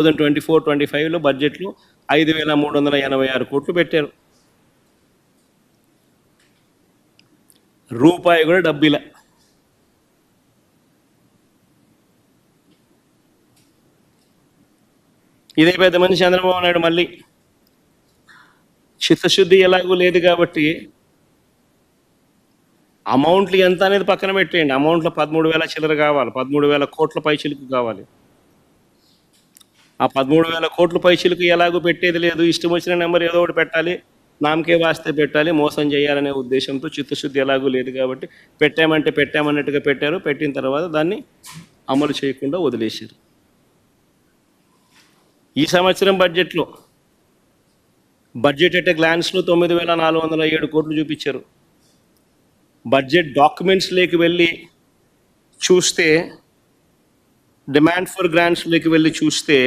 2024-25లో బడ్జెట్లో 5,386 కోట్లు పెట్టారు. రూపాయి కూడా డబ్బిల. ఇదే పెద్ద మనిషి చంద్రబాబు నాయుడు మళ్ళీ చిత్తశుద్ధి ఎలాగూ లేదు కాబట్టి అమౌంట్లు ఎంత అనేది పక్కన పెట్టేయండి. అమౌంట్లో 13,000 చిల్లర కావాలి, 13,000 కోట్ల పైచిలుకు కావాలి. ఆ 13,000 కోట్ల పైచిలుకు ఎలాగో పెట్టేది లేదు. ఇష్టం వచ్చిన నెంబర్ ఏదో ఒకటి పెట్టాలి, నామకే వాస్తే పెట్టాలి, మోసం చేయాలనే ఉద్దేశంతో చిత్తశుద్ధి ఎలాగూ లేదు కాబట్టి పెట్టామంటే పెట్టామన్నట్టుగా పెట్టారు. పెట్టిన తర్వాత దాన్ని అమలు చేయకుండా వదిలేశారు. ఈ సంవత్సరం బడ్జెట్లో బడ్జెట్ అట్ గ్లాన్స్లో 9,407 కోట్లు చూపించారు. బడ్జెట్ డాక్యుమెంట్స్లోకి వెళ్ళి చూస్తే, డిమాండ్ ఫర్ గ్రాంట్స్లోకి వెళ్ళి చూస్తే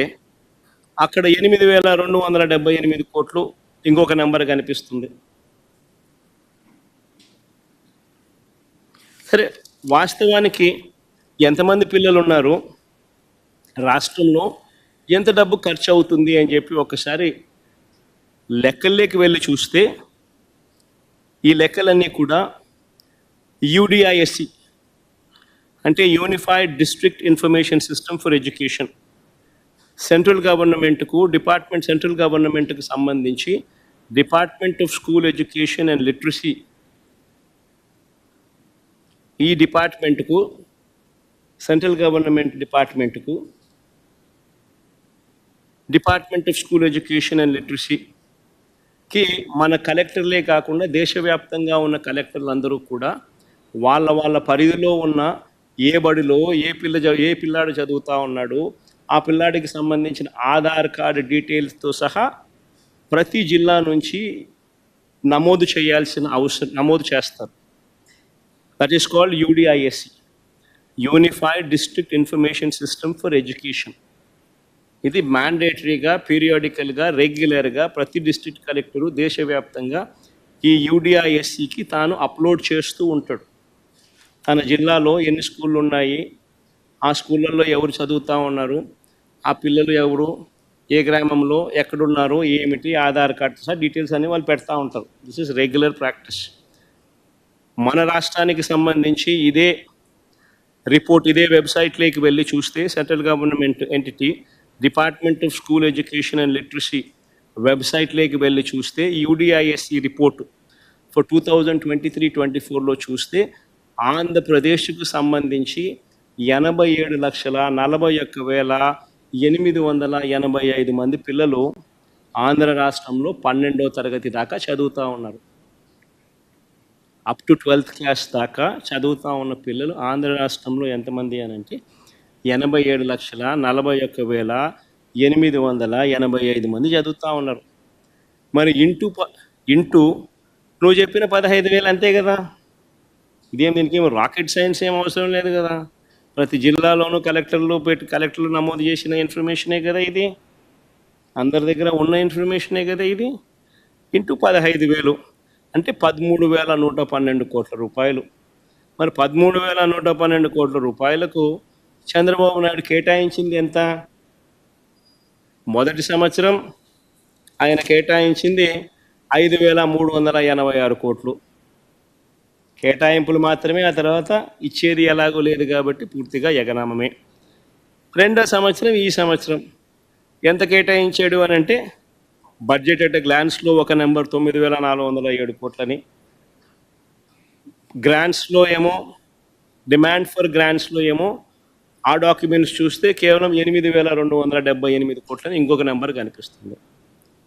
అక్కడ 8,278 కోట్లు ఇంకొక నెంబర్ కనిపిస్తుంది. సరే, వాస్తవానికి ఎంతమంది పిల్లలు ఉన్నారు, రాష్ట్రంలో ఎంత డబ్బు ఖర్చు అవుతుంది అని చెప్పి ఒకసారి లెక్కల్లోకి వెళ్ళి చూస్తే ఈ లెక్కలన్నీ కూడా యూడిఐఎస్సి అంటే unified district information system for education, central గవర్నమెంట్కి సంబంధించి department of school education and literacy, ఈ డిపార్ట్మెంట్కు, సెంట్రల్ గవర్నమెంట్ డిపార్ట్మెంట్కు, department of school education and లిటరసీకి మన కలెక్టర్లే కాకుండా దేశవ్యాప్తంగా ఉన్న కలెక్టర్లు అందరూ కూడా వాళ్ళ పరిధిలో ఉన్న ఏ బడిలో ఏ పిల్లాడు చదువుతూ ఉన్నాడు, ఆ పిల్లాడికి సంబంధించిన ఆధార్ కార్డు డీటెయిల్స్తో సహా ప్రతి జిల్లా నుంచి నమోదు చేస్తారు. That is called యూడిఐఎస్సి, unified district information system for education. ఇది మ్యాండేటరీగా, పీరియాడికల్గా, రెగ్యులర్గా ప్రతి డిస్ట్రిక్ట్ కలెక్టరు దేశవ్యాప్తంగా ఈ యూడిఐఎస్సికి తాను అప్లోడ్ చేస్తూ ఉంటాడు. తన జిల్లాలో ఎన్ని స్కూళ్ళు ఉన్నాయి, ఆ స్కూళ్ళల్లో ఎవరు చదువుతూ ఉన్నారు, ఆ పిల్లలు ఎవరు, ఏ గ్రామంలో ఎక్కడున్నారు, ఏమిటి, ఆధార్ కార్డు సార్ డీటెయిల్స్ అన్నీ వాళ్ళు పెడతా ఉంటారు. This is regular practice. మన రాష్ట్రానికి సంబంధించి ఇదే రిపోర్ట్ ఇదే వెబ్సైట్లోకి వెళ్ళి చూస్తే central government entity department of school education and literacy వెబ్సైట్లోకి వెళ్ళి చూస్తే యూడిఐఎస్సి రిపోర్టు ఫర్ 2023-24లో చూస్తే ఆంధ్రప్రదేశ్కు సంబంధించి 87,41,885 మంది పిల్లలు ఆంధ్ర రాష్ట్రంలో 12వ తరగతి దాకా చదువుతూ ఉన్నారు. అప్ టు 12th క్లాస్ దాకా చదువుతూ ఉన్న పిల్లలు ఆంధ్ర రాష్ట్రంలో ఎంతమంది అని అంటే 87,41,885 మంది చదువుతూ ఉన్నారు. మరి ఇంటూ నువ్వు చెప్పిన 15,000 అంతే కదా. దీనికి రాకెట్ సైన్స్ ఏం అవసరం లేదు కదా. ప్రతి జిల్లాలోనూ కలెక్టర్లు నమోదు చేసిన ఇన్ఫర్మేషనే కదా ఇది, అందరి దగ్గర ఉన్న ఇన్ఫర్మేషనే కదా ఇది. ఇంటూ 15,000 అంటే 13,112 కోట్ల రూపాయలు. మరి 13,112 కోట్ల రూపాయలకు చంద్రబాబు నాయుడు కేటాయించింది ఎంత? మొదటి సంవత్సరం ఆయన కేటాయించింది 5,386 కోట్లు కేటాయింపులు మాత్రమే. ఆ తర్వాత ఇచ్చేది ఎలాగో లేదు కాబట్టి పూర్తిగా ఎగనామమే. రెండో సంవత్సరం ఈ సంవత్సరం ఎంత కేటాయించాడు అని అంటే బడ్జెట్ అట్ గ్లాన్స్లో ఒక నెంబర్ 9,407 కోట్లని, గ్రాంట్స్లో ఏమో డిమాండ్ ఫర్ గ్రాంట్స్లో ఏమో ఆ డాక్యుమెంట్స్ చూస్తే కేవలం 8,278 కోట్లని ఇంకొక నెంబర్ కనిపిస్తుంది.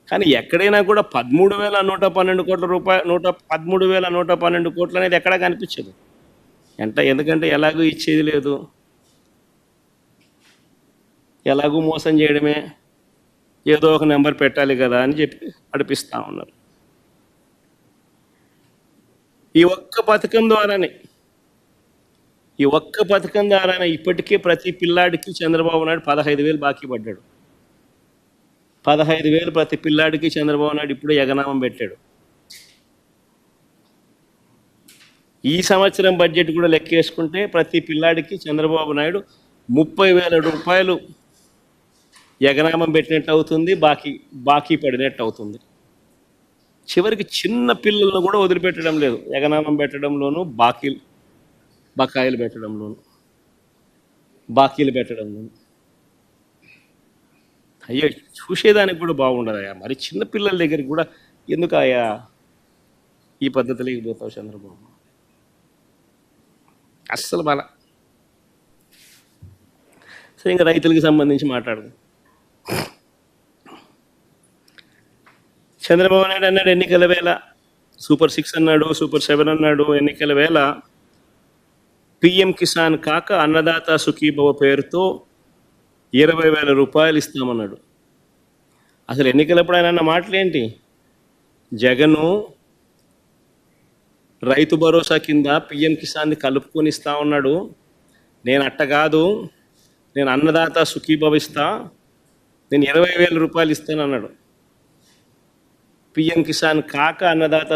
కానీ ఎక్కడైనా కూడా 13,112 కోట్ల రూపాయలు 13,112 కోట్లు అనేది ఎక్కడా కనిపించదు. ఎందుకంటే ఎలాగూ ఇచ్చేది లేదు, ఎలాగూ మోసం చేయడమే, ఏదో ఒక నెంబర్ పెట్టాలి కదా అని చెప్పి నడిపిస్తూ ఉన్నారు. ఈ ఒక్క పథకం ద్వారానే ఇప్పటికే ప్రతి పిల్లాడికి చంద్రబాబు నాయుడు 15,000 బాకీ పడ్డాడు. 15,000 ప్రతి పిల్లాడికి చంద్రబాబు నాయుడు ఇప్పుడే ఎగనామం పెట్టాడు. ఈ సంవత్సరం బడ్జెట్ కూడా లెక్కేసుకుంటే ప్రతి పిల్లాడికి చంద్రబాబు నాయుడు 30,000 రూపాయలు ఎగనామం పెట్టినట్టు అవుతుంది, బాకీ పడినట్టు అవుతుంది. చివరికి చిన్న పిల్లలను కూడా వదిలిపెట్టడం లేదు, ఎగనామం పెట్టడంలోనూ బకాయిలు పెట్టడంలోను, బాకీలు పెట్టడంలోను. అయ్యో, చూసేదానికి కూడా బాగుండదయ్యా, మరి చిన్న పిల్లల దగ్గరికి కూడా ఎందుకు అయ్యా ఈ పద్ధతిలోకి పోతావు చంద్రబాబు? అస్సలు బాల. సరే, ఇంకా రైతులకు సంబంధించి మాట్లాడదు. చంద్రబాబు నాయుడు అన్నాడు ఎన్నికల వేళ సూపర్ 6 అన్నాడు, సూపర్ 7 అన్నాడు. ఎన్నికల వేళ పిఎం కిసాన్ కాక అన్నదాత సుఖీభవ పేరుతో 20,000 రూపాయలు ఇస్తామన్నాడు. అసలు ఎన్నికలప్పుడు ఆయన అన్న మాటలేంటి? జగను రైతు భరోసా కింద పిఎం కిసాన్ని కలుపుకొని ఇస్తా ఉన్నాడు. నేను అట్ట కాదు, నేను అన్నదాత సుఖీభవ ఇస్తా, నేను 20,000 రూపాయలు ఇస్తానన్నాడు. పిఎం కిసాన్ కాక అన్నదాత